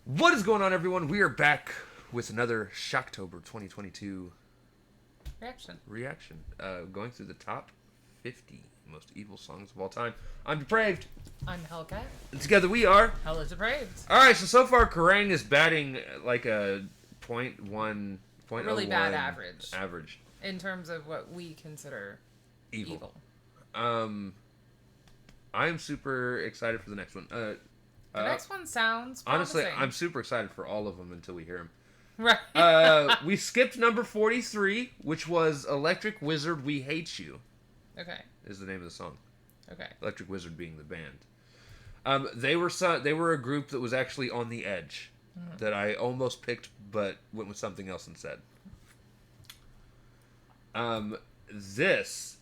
What is going on, everyone? We are back with another Shocktober 2022 reaction. Going through the top 50 most evil songs of all time. I'm Depraved. I'm Hellcat. And together we are HellaDepraved. Alright, so far Kerrang is batting like a .1, Really bad average. Average. In terms of what we consider evil. I'm super excited for the next one. The next one sounds promising. Honestly, I'm super excited for all of them until we hear them. Right. We skipped number 43, which was Electric Wizard, We Hate You. Okay. Is the name of the song. Okay. Electric Wizard being the band. They were a group that was actually on the edge. Mm-hmm. That I almost picked, but went with something else instead. This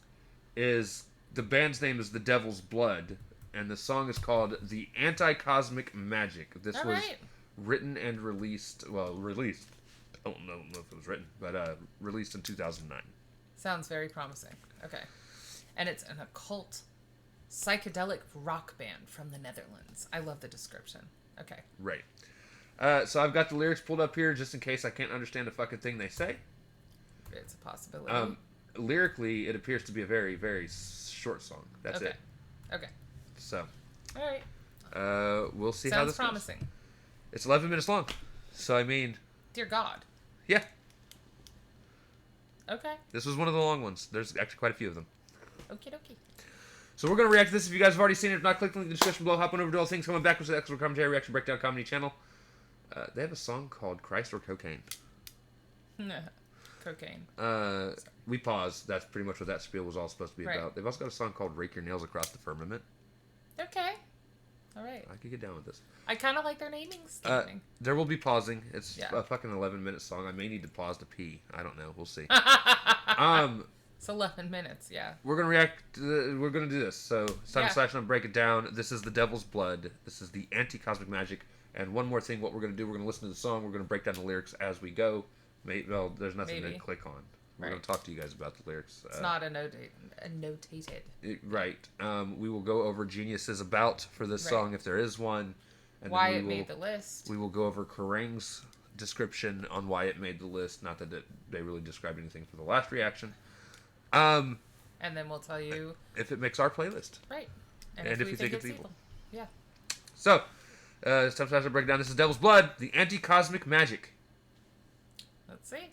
is... The band's name is The Devil's Blood, and the song is called The Kosmik Magick. This was written and released... Well, released. I don't know if it was written, but released in 2009. Sounds very promising. Okay. And it's an occult, psychedelic rock band from the Netherlands. I love the description. Okay. Right. So I've got the lyrics pulled up here just in case I can't understand a fucking thing they say. It's a possibility. Lyrically, it appears to be a very, very short song. That's it. Okay. So. All right. We'll see Sounds how this promising. goes. It's 11 minutes long. So, I mean... Dear God. Yeah. Okay. This was one of the long ones. There's actually quite a few of them. Okie dokie. So we're going to react to this. If you guys have already seen it, if not, click the link in the description below. Hop on over to All Things Coming Back with the Expert Commentary Reaction Breakdown Comedy channel. They have a song called Christ or Cocaine. Cocaine. We paused. That's pretty much what that spiel was all supposed to be about. They've also got a song called Rake Your Nails Across the Firmament. Okay. All right. I could get down with this. I kind of like their naming scheme. There will be pausing. It's a fucking 11-minute song. I may need to pause to pee. I don't know. We'll see. It's 11 minutes, yeah. We're going to react. We're going to do this. So it's time to slash and break it down. This is The Devil's Blood. This is the Kosmik Magick. And one more thing, what we're going to do, we're going to listen to the song. We're going to break down the lyrics as we go. Well, there's nothing to click on. We're going to talk to you guys about the lyrics. It's not a notated. Right. We will go over geniuses about for this song, if there is one. And why it made the list. We will go over Kerrang's description on why it made the list. Not that they really described anything for the last reaction. And then we'll tell you... If it makes our playlist. Right. And if you think it's evil. Yeah. So, it's time to break down. This is Devil's Blood, the Kosmik Magick. Let's see.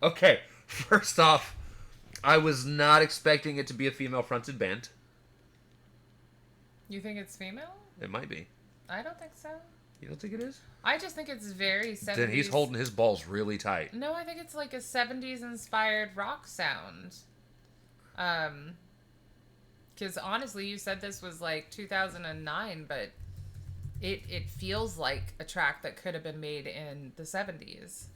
Okay, first off, I was not expecting it to be a female-fronted band. You think it's female? It might be. I don't think so. You don't think it is? I just think it's very 70s. Then he's holding his balls really tight. No, I think it's like a 70s-inspired rock sound. Because honestly, you said this was like 2009, but it feels like a track that could have been made in the 70s.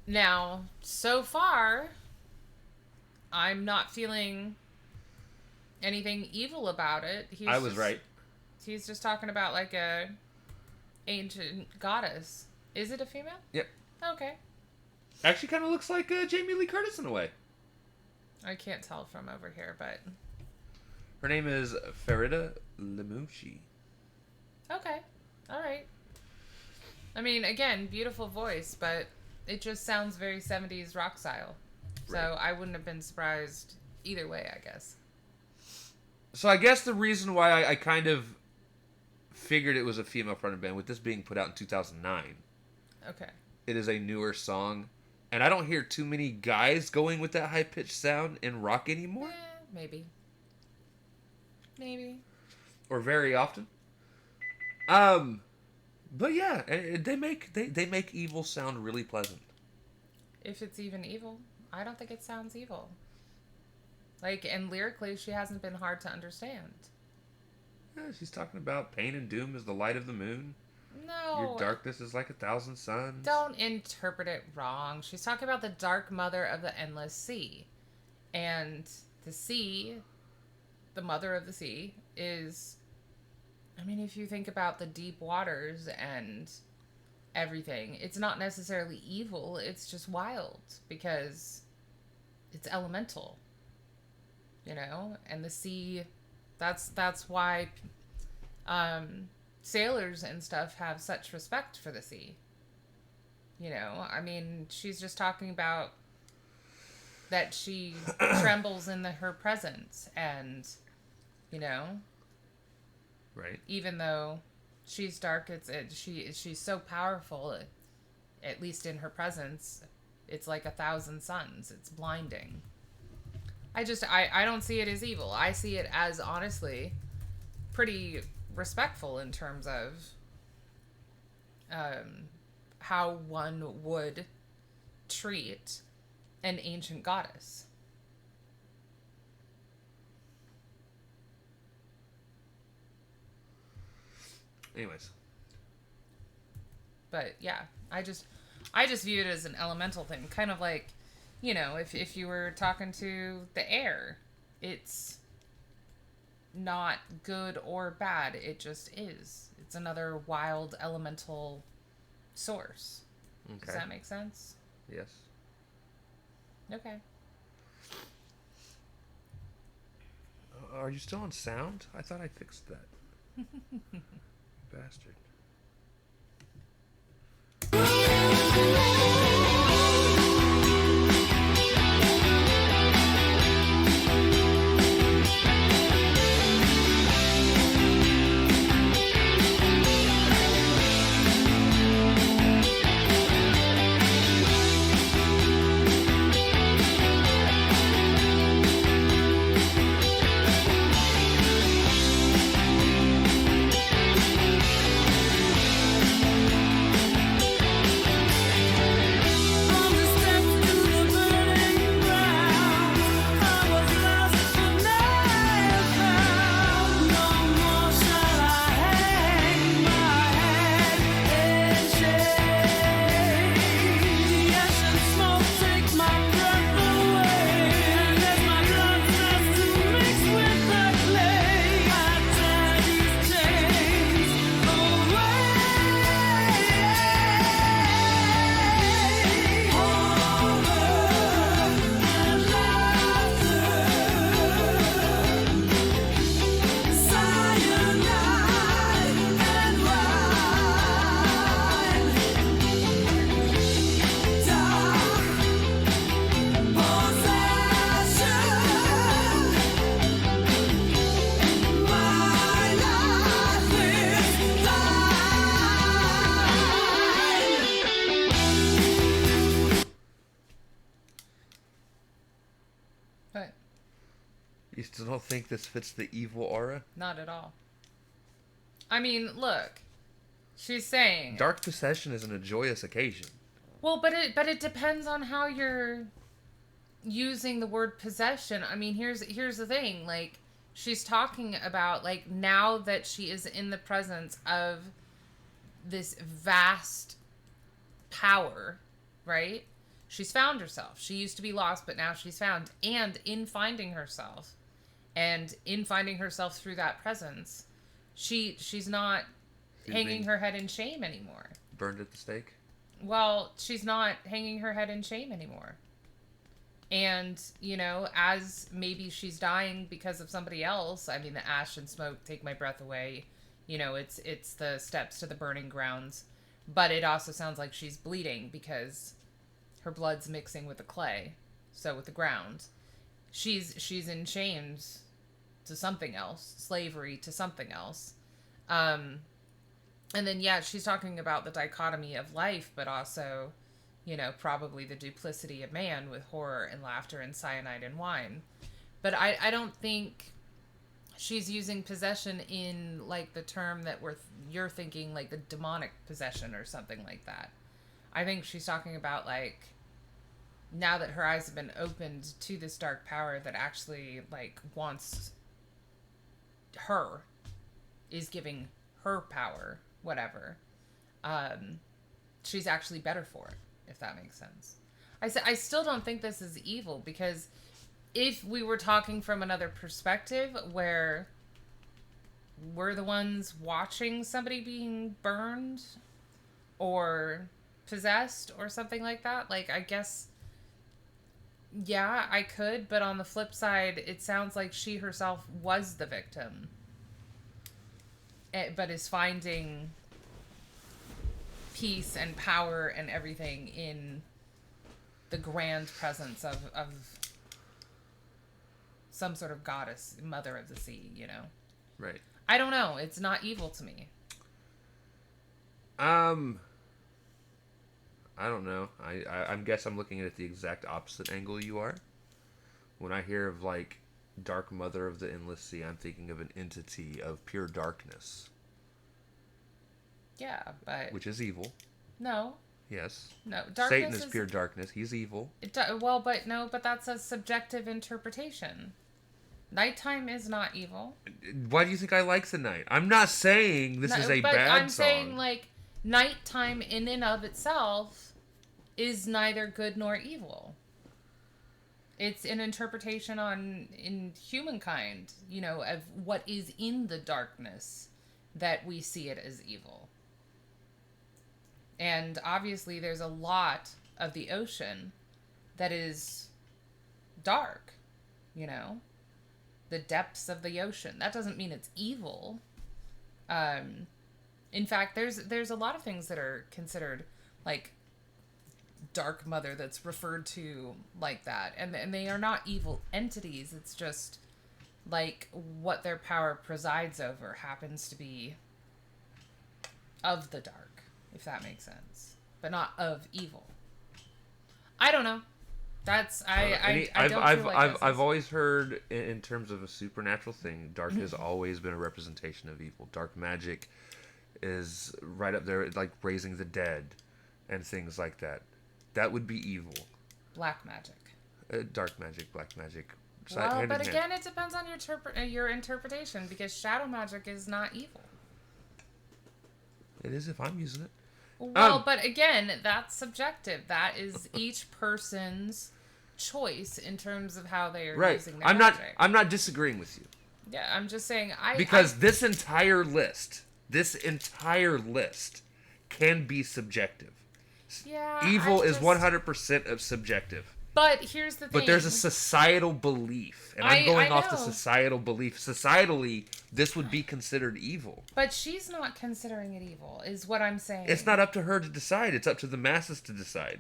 Now, so far, I'm not feeling anything evil about it. I was right. He's just talking about like a ancient goddess. Is it a female? Yep. Okay. Actually kind of looks like Jamie Lee Curtis in a way. I can't tell from over here, but... Her name is Farida Lemouchi. Okay. All right. I mean, again, beautiful voice, but it just sounds very 70s rock style. So I wouldn't have been surprised either way, I guess. So I guess the reason why I kind of figured it was a female fronted band, with this being put out in 2009, Okay. it is a newer song, and I don't hear too many guys going with that high pitched sound in rock anymore. Maybe. Maybe. Or very often. But yeah, they make evil sound really pleasant. If it's even evil, I don't think it sounds evil. Like, and lyrically, she hasn't been hard to understand. Yeah, she's talking about pain and doom is the light of the moon. No. Your darkness is like 1,000 suns. Don't interpret it wrong. She's talking about the dark mother of the endless sea. And the sea, the mother of the sea, is... I mean, if you think about the deep waters and everything, it's not necessarily evil. It's just wild because it's elemental. You know? And the sea... That's why sailors and stuff have such respect for the sea. You know, I mean, she's just talking about that she trembles in her presence, and you know, right? Even though she's dark, she's so powerful. At least in her presence, it's like 1,000 suns. It's blinding. I don't see it as evil. I see it as, honestly, pretty respectful in terms of how one would treat an ancient goddess. Anyways. But yeah, I just view it as an elemental thing, kind of like, you know, if you were talking to the air, it's not good or bad. It just is. It's another wild elemental source. Okay. Does that make sense? Yes. Okay. Are you still on sound? I thought I fixed that. Bastard. You still don't think this fits the evil aura? Not at all. I mean, look. She's saying dark possession isn't a joyous occasion. Well, but it depends on how you're using the word possession. I mean, here's the thing. Like, she's talking about, like, now that she is in the presence of this vast power, right? She's found herself. She used to be lost, but now she's found. And in finding herself, and in finding herself through that presence, she's not hanging her head in shame anymore. Burned at the stake? Well, she's not hanging her head in shame anymore. And, you know, as maybe she's dying because of somebody else, I mean, the ash and smoke take my breath away. You know, it's the steps to the burning grounds. But it also sounds like she's bleeding because her blood's mixing with the clay. So with the ground. She's in chains to something else, slavery to something else. And then, yeah, she's talking about the dichotomy of life, but also, you know, probably the duplicity of man with horror and laughter and cyanide and wine. But I don't think she's using possession in, like, the term that you're thinking, like, the demonic possession or something like that. I think she's talking about, like, now that her eyes have been opened to this dark power that actually, like, wants her, is giving her power, whatever, she's actually better for it, if that makes sense. I still don't think this is evil, because if we were talking from another perspective where we're the ones watching somebody being burned or possessed or something like that, like, I guess, yeah, I could, but on the flip side, it sounds like she herself was the victim, but is finding peace and power and everything in the grand presence of some sort of goddess, mother of the sea, you know? Right. I don't know. It's not evil to me. I don't know. I guess I'm looking at it the exact opposite angle you are. When I hear of, like, Dark Mother of the Endless Sea, I'm thinking of an entity of pure darkness. Yeah, but... Which is evil. No. Yes. No. Satan is pure darkness. He's evil. But that's a subjective interpretation. Nighttime is not evil. Why do you think I like the night? I'm not saying this is a bad song. I'm saying, like, nighttime in and of itself is neither good nor evil. It's an interpretation in humankind, you know, of what is in the darkness that we see it as evil. And obviously there's a lot of the ocean that is dark, you know, the depths of the ocean. That doesn't mean it's evil. In fact, there's a lot of things that are considered, like, Dark Mother that's referred to like that. And they are not evil entities. It's just, like, what their power presides over happens to be of the dark, if that makes sense. But not of evil. I don't know. That's, I don't feel like I've always heard, in terms of a supernatural thing, dark has always been a representation of evil. Dark magic is right up there, like raising the dead and things like that. That would be evil. Black magic. Dark magic, black magic. Well, but again, it depends on your interpretation, because shadow magic is not evil. It is if I'm using it. Well, but again, that's subjective. That is each person's choice in terms of how they are using their magic. I'm not disagreeing with you. Yeah, I'm just saying this entire list can be subjective. Yeah, evil is 100% of subjective. But here's the thing. But there's a societal belief, and I'm going off the societal belief. Societally, this would be considered evil. But she's not considering it evil, is what I'm saying. It's not up to her to decide. It's up to the masses to decide.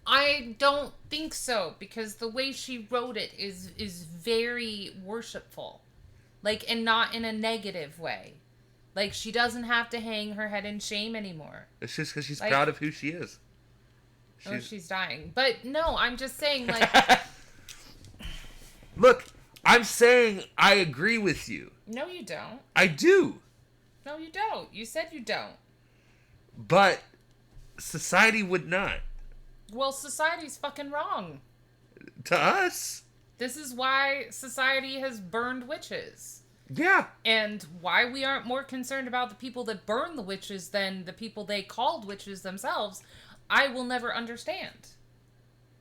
I don't think so, because the way she wrote it is very worshipful. Like, and not in a negative way. Like, she doesn't have to hang her head in shame anymore. It's just because she's proud of who she is. She's dying. But no, I'm just saying, like... Look, I'm saying I agree with you. No, you don't. I do. No, you don't. You said you don't. But society would not. Well, society's fucking wrong. To us. This is why society has burned witches. Yeah. And why we aren't more concerned about the people that burn the witches than the people they called witches themselves, I will never understand.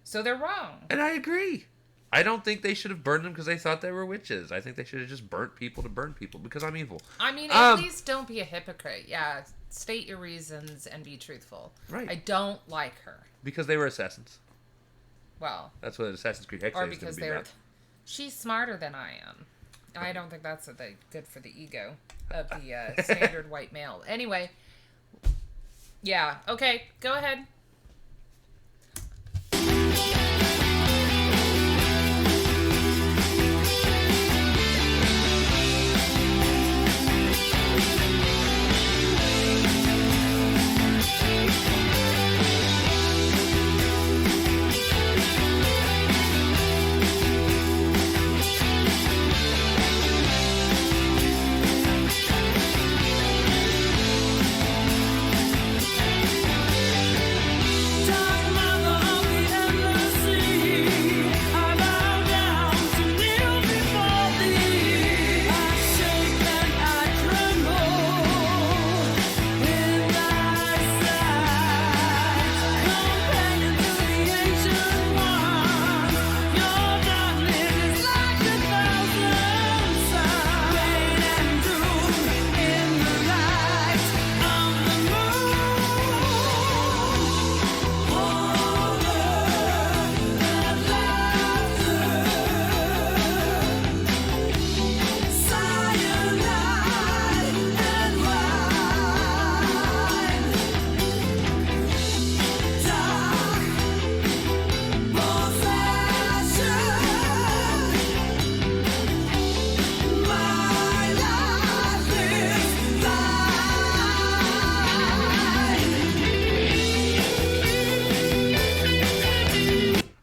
So they're wrong. And I agree. I don't think they should have burned them because they thought they were witches. I think they should have just burnt people to burn people because I'm evil. I mean, at least don't be a hypocrite. Yeah, state your reasons and be truthful. Right. I don't like her. Because they were assassins. Well. That's what Assassin's Creed Hex is going to be about. She's smarter than I am. I don't think that's good for the ego of the standard white male. Anyway. Yeah. Okay. Go ahead.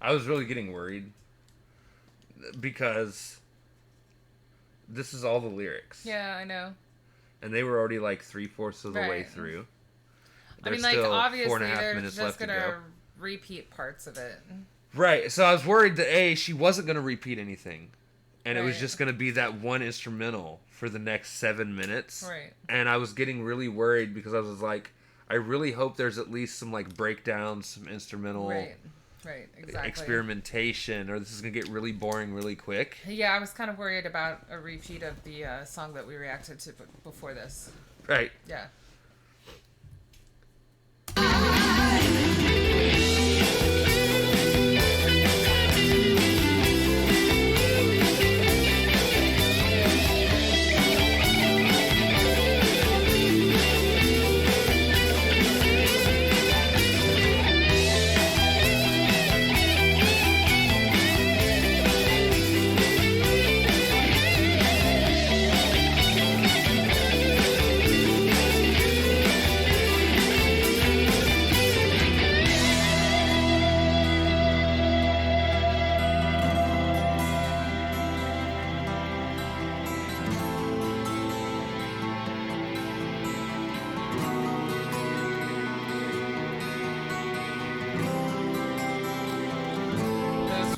I was really getting worried because this is all the lyrics. Yeah, I know. And they were already like 3/4 of the way through. There's like, still obviously, 4.5 they're minutes just left to gonna go. repeat parts of it. Right. So I was worried that she wasn't gonna repeat anything, and it was Right. just gonna be that one instrumental for the next 7 minutes. Right. And I was getting really worried because I was like, I really hope there's at least some like breakdowns, some instrumental. Right, exactly. Experimentation, or this is gonna get really boring really quick. Yeah, I was kind of worried about a repeat of the song that we reacted to before this. Right. Yeah.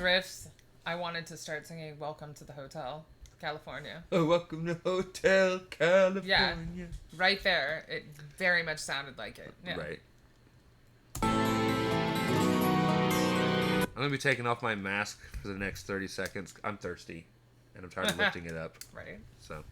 Riffs, I wanted to start singing Welcome to the Hotel California. Oh, welcome to Hotel California. Yeah, right there. It very much sounded like it. Yeah. Right. I'm going to be taking off my mask for the next 30 seconds. I'm thirsty, and I'm tired of lifting it up. Right. So.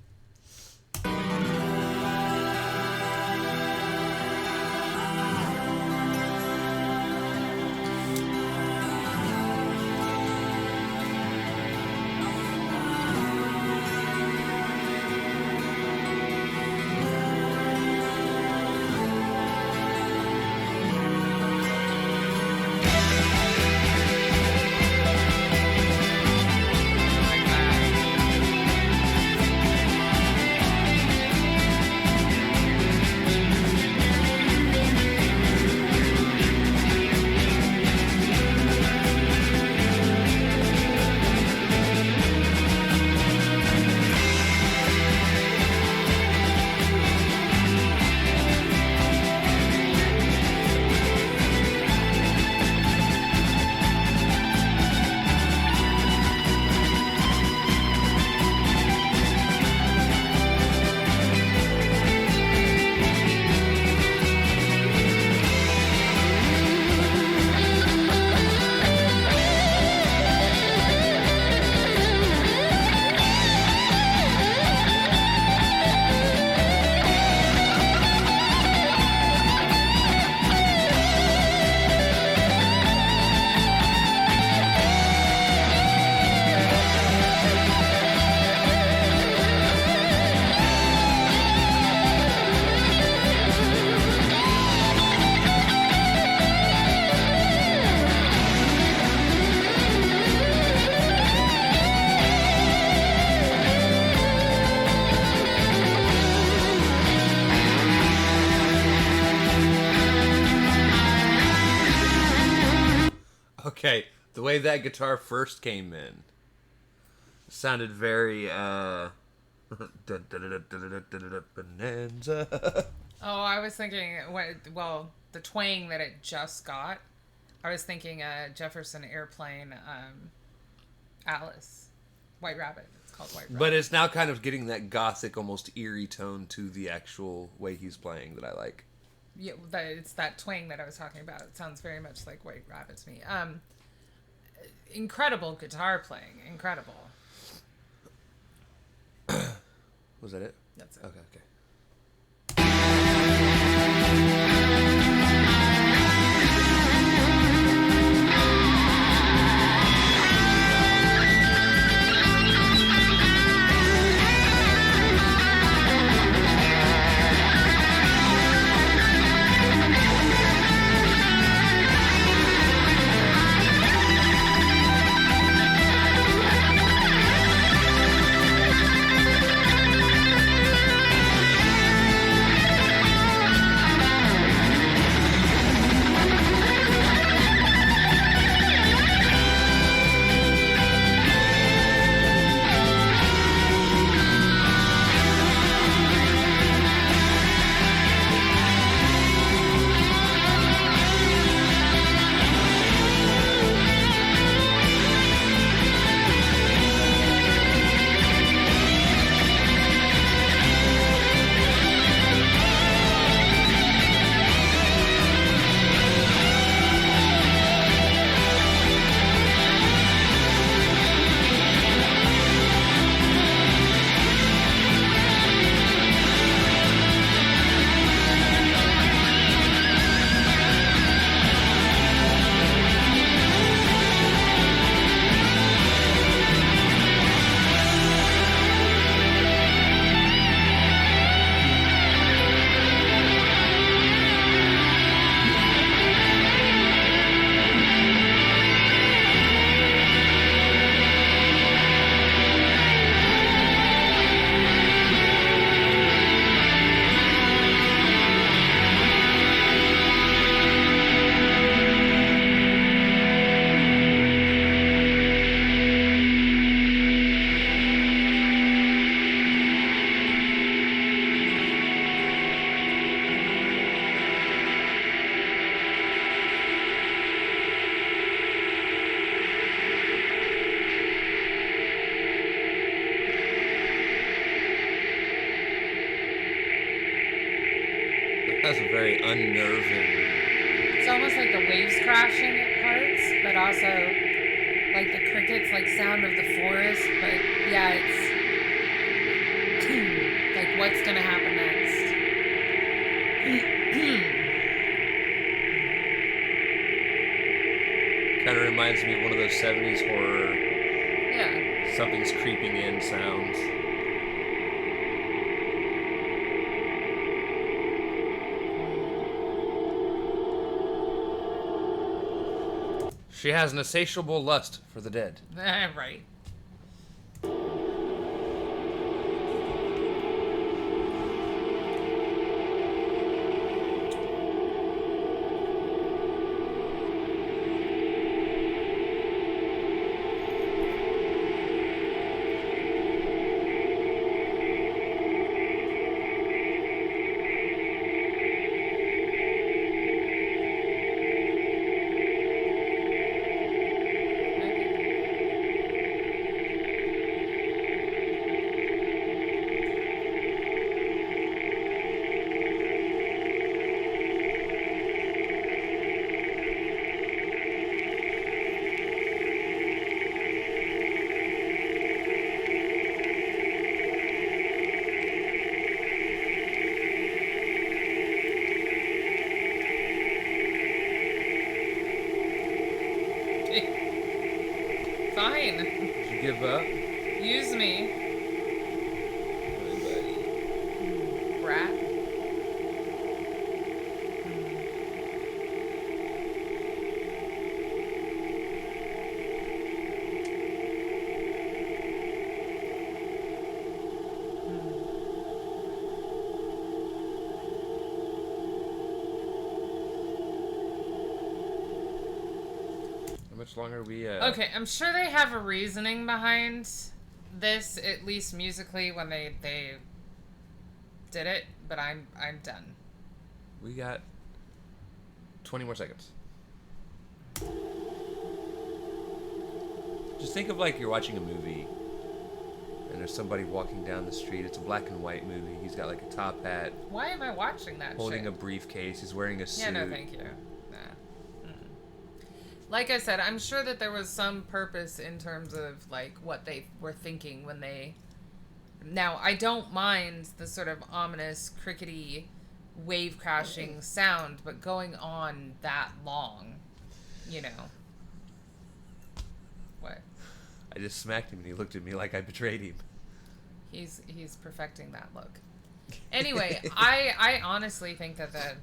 Okay, the way that guitar first came in sounded very bonanza. Oh, I was thinking, well, the twang that it just got, I was thinking Jefferson Airplane, Alice, White Rabbit. It's called White Rabbit. But it's now kind of getting that gothic, almost eerie tone to the actual way he's playing that I like. Yeah, it's that twang that I was talking about. It sounds very much like White Rabbit to me. Incredible guitar playing. Incredible. Was that it? That's it. Okay. has a very unnerving... It's almost like the waves crashing at parts, but also like the crickets, like sound of the forest. But yeah, it's like what's gonna happen next? Kind of reminds me of one of those 70s horror... Yeah. Something's creeping in sounds. She has an insatiable lust for the dead. Right. Fine. Did you give up? Use me. Brat. How much longer are we... Okay, I'm sure they have a reasoning behind this, at least musically, when they did it, but I'm done. We got 20 more seconds. Just think of like you're watching a movie and there's somebody walking down the street. It's a black and white movie. He's got like a top hat. Why am I watching that holding shit? a briefcase. He's wearing a suit. Yeah, no, thank you. Nah. Like I said, I'm sure that there was some purpose in terms of like what they were thinking when they... Now, I don't mind the sort of ominous, crickety, wave crashing sound, but going on that long, you know. What? I just smacked him and he looked at me like I betrayed him. He's perfecting that look. Anyway, I honestly think that the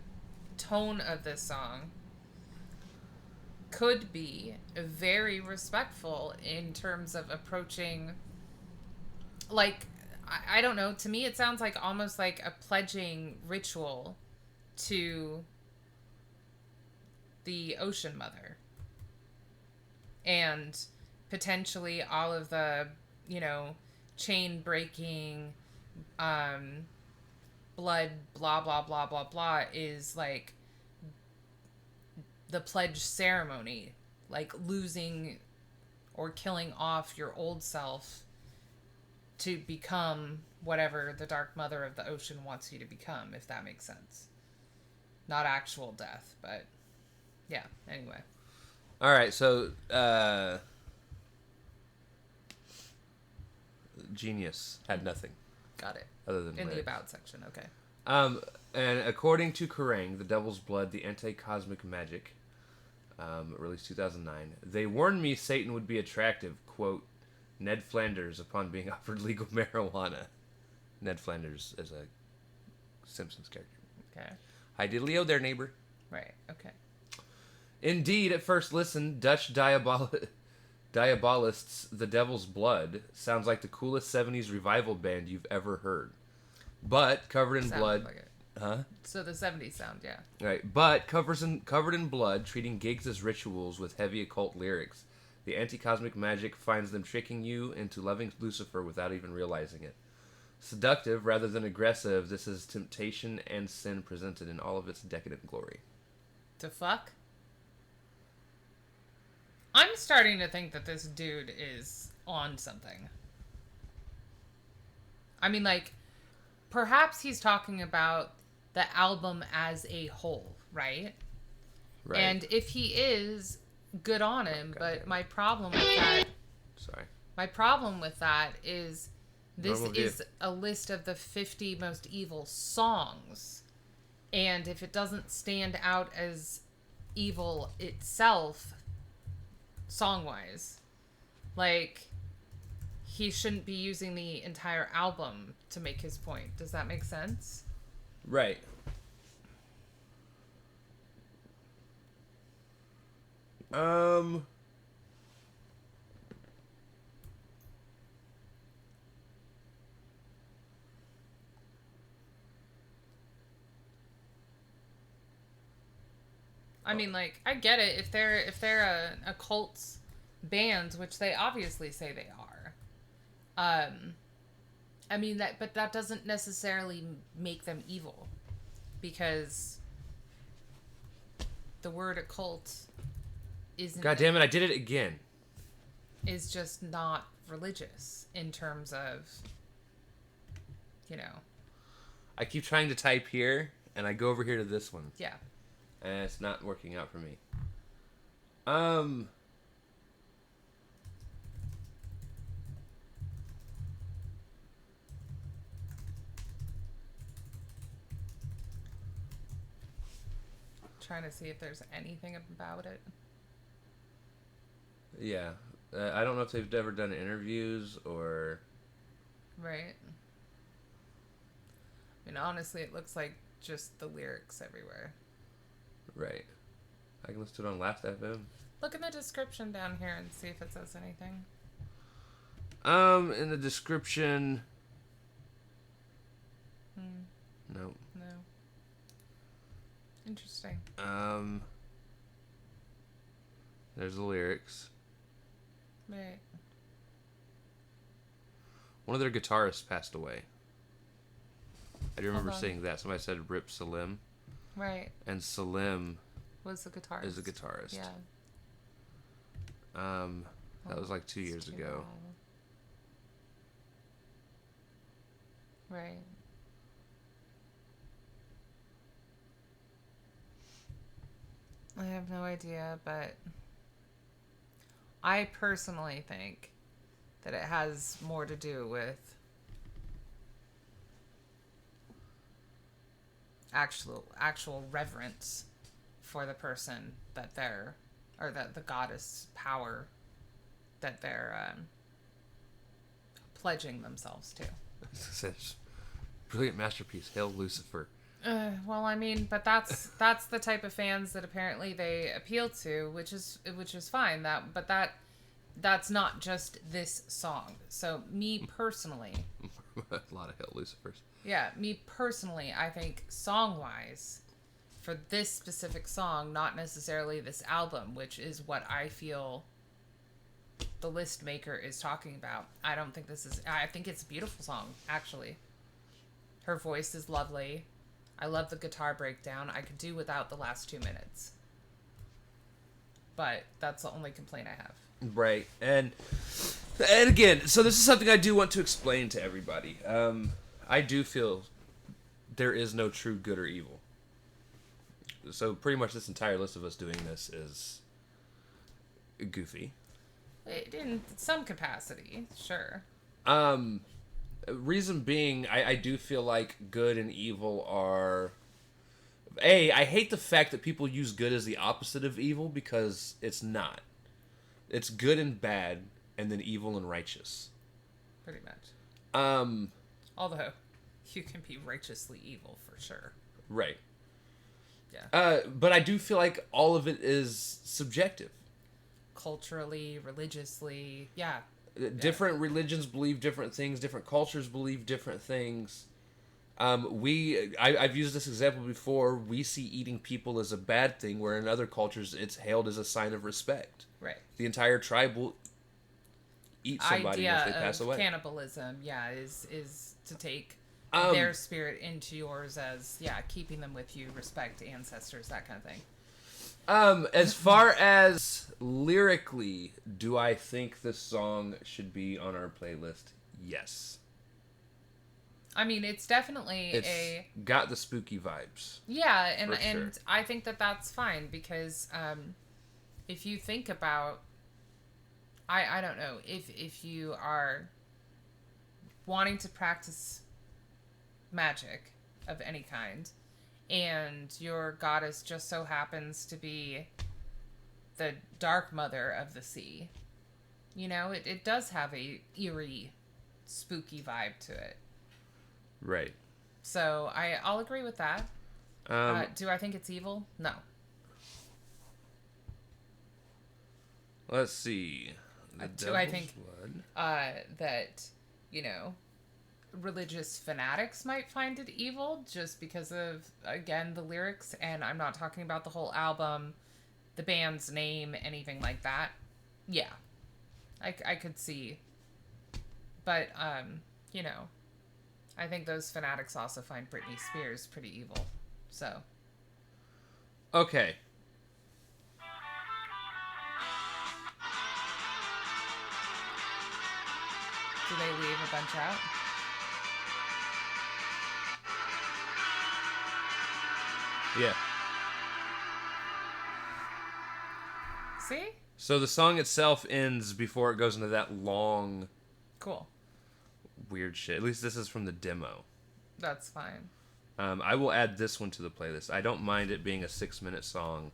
tone of this song could be very respectful in terms of approaching, like, I don't know, to me it sounds like almost like a pledging ritual to the Ocean Mother. And potentially all of the, you know, chain breaking, blood, blah, blah, blah, blah, blah, is like the pledge ceremony, like losing or killing off your old self to become whatever the Dark Mother of the Ocean wants you to become, if that makes sense. Not actual death, but yeah, anyway. All right, so Genius had nothing. Got it. Other than in lyrics. The About section, okay. And according to Kerrang, The Devil's Blood, the Anti-Kosmik Magick, released 2009, they warned me Satan would be attractive, quote, Ned Flanders upon being offered legal marijuana. Ned Flanders is a Simpsons character. Okay. Hi, diddly-o there, neighbor. Right, okay. Indeed, at first listen, Dutch Diabolists' The Devil's Blood sounds like the coolest 70s revival band you've ever heard. But covered in blood... Like it. Huh? So the 70s sound, yeah. Right, but covered in blood, treating gigs as rituals with heavy occult lyrics. The Anti-Kosmik Magick finds them tricking you into loving Lucifer without even realizing it. Seductive rather than aggressive, this is temptation and sin presented in all of its decadent glory. To fuck? I'm starting to think that this dude is on something. I mean, like, perhaps he's talking about the album as a whole, right? Right. And if he is, good on him. But my problem with that, sorry, my problem with that is this Normal is view. a list of the 50 most evil songs, and if it doesn't stand out as evil itself, song wise, like, he shouldn't be using the entire album to make his point. Does that make sense? Right. I mean, like, I get it if they're a cult band, which they obviously say they are. I mean but that doesn't necessarily make them evil, because the word occult isn't. God damn it! I did it again. Is just not religious in terms of, you know. I keep trying to type here, and I go over here to this one. Yeah. And it's not working out for me. Trying to see if there's anything about it. Yeah. I don't know if they've ever done interviews or... Right. I mean, honestly, it looks like just the lyrics everywhere. Right. I can listen to it on Last FM. Look in the description down here and see if it says anything. In the description... No. No. Interesting. There's the lyrics. Right. One of their guitarists passed away. I do remember Hold on. seeing that. Somebody said Rip Salim. Right. And Salim Was the guitarist. is a guitarist. Yeah. That was like 2 years ago. Right. I have no idea, but I personally think that it has more to do with actual reverence for the person that they're, or the goddess power that they're pledging themselves to. Brilliant masterpiece. Hail Lucifer. Well, I mean, but that's the type of fans that apparently they appeal to, which is fine. That's not just this song. So me personally, A lot of Hail Lucifers. yeah, me personally, I think song-wise, for this specific song, not necessarily this album, which is what I feel the list maker is talking about. I don't think this is. I think it's a beautiful song, actually. Her voice is lovely. I love the guitar breakdown. I could do without the last 2 minutes. But that's the only complaint I have. Right. And again, so this is something I do want to explain to everybody. I do feel there is no true good or evil. So pretty much this entire list of us doing this is goofy. In some capacity, sure. Reason being, I do feel like good and evil are... I hate the fact that people use good as the opposite of evil, because it's not. It's good and bad, and then evil and righteous. Pretty much. Although, you can be righteously evil for sure. Right. Yeah. But I do feel like all of it is subjective. Culturally, religiously, yeah. Different religions believe different things. Different cultures believe different things. I've used this example before. We see eating people as a bad thing, where in other cultures it's hailed as a sign of respect. Right. The entire tribe will eat somebody once they pass away. Cannibalism, yeah, is to take their spirit into yours as, yeah, keeping them with you, respect ancestors, that kind of thing. As far as lyrically, do I think this song should be on our playlist? Yes. I mean, it's definitely It's got the spooky vibes. Yeah, and sure. I think that that's fine because if you think about, I don't know, if you are wanting to practice magic of any kind, and your goddess just so happens to be the dark mother of the sea, you know, it does have a eerie, spooky vibe to it. Right. So I'll agree with that. Do I think it's evil? No. Let's see. Do I think that, you know, religious fanatics might find it evil just because of, again, the lyrics? And I'm not talking about the whole album, the band's name, anything like that. Yeah. I could see. But, you know, I think those fanatics also find Britney Spears pretty evil. So. Okay. Do they leave a bunch out? Yeah. See? So the song itself ends before it goes into that long, Cool. weird shit. At least this is from the demo. That's fine. I will add this one to the playlist. I don't mind it being a 6-minute song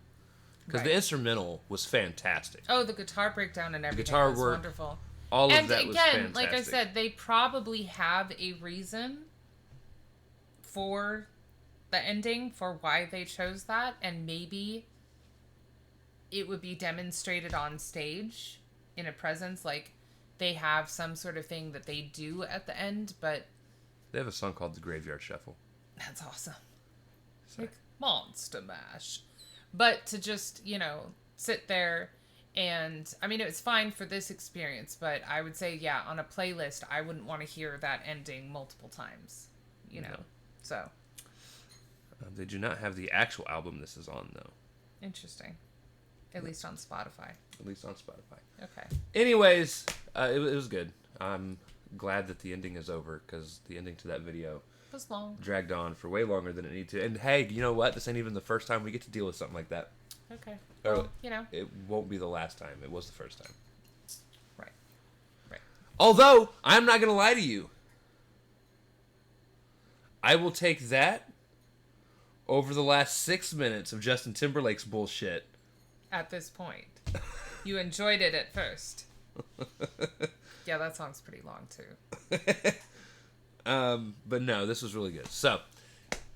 because Right. the instrumental was fantastic. Oh, the guitar breakdown and everything guitar was work, wonderful. All of And that was again, fantastic. like I said, they probably have a reason for the ending, for why they chose that, and maybe it would be demonstrated on stage in a presence, like they have some sort of thing that they do at the end, but They have a song called The Graveyard Shuffle. that's awesome. Sorry. Like Monster Mash. But to just, you know, sit there and, I mean, it was fine for this experience, but I would say, yeah, on a playlist, I wouldn't want to hear that ending multiple times, you know? No. So. They do not have the actual album this is on, though. Interesting. At least on Spotify. At least on Spotify. Okay. Anyways, it was good. I'm glad that the ending is over because the ending to that video It was long. dragged on for way longer than it needed to. And hey, you know what? This ain't even the first time we get to deal with something like that. Okay. Or, Well, you know. it won't be the last time. It was the first time. Right. Right. Although, I'm not going to lie to you. I will take that over the last 6 minutes of Justin Timberlake's bullshit. At this point. You enjoyed it at first. Yeah, that song's pretty long, too. But no, this was really good. So,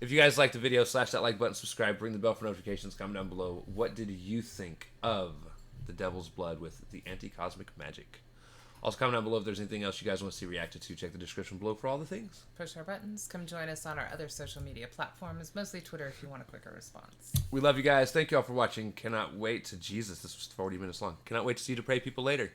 if you guys liked the video, slash that like button, subscribe, ring the bell for notifications, comment down below. What did you think of The Devil's Blood with the Kosmik Magick? Also, comment down below if there's anything else you guys want to see reacted to. Check the description below for all the things. Push our buttons. Come join us on our other social media platforms, mostly Twitter if you want a quicker response. We love you guys. Thank you all for watching. Cannot wait to... Jesus, this was 40 minutes long. Cannot wait to see you to pray people later.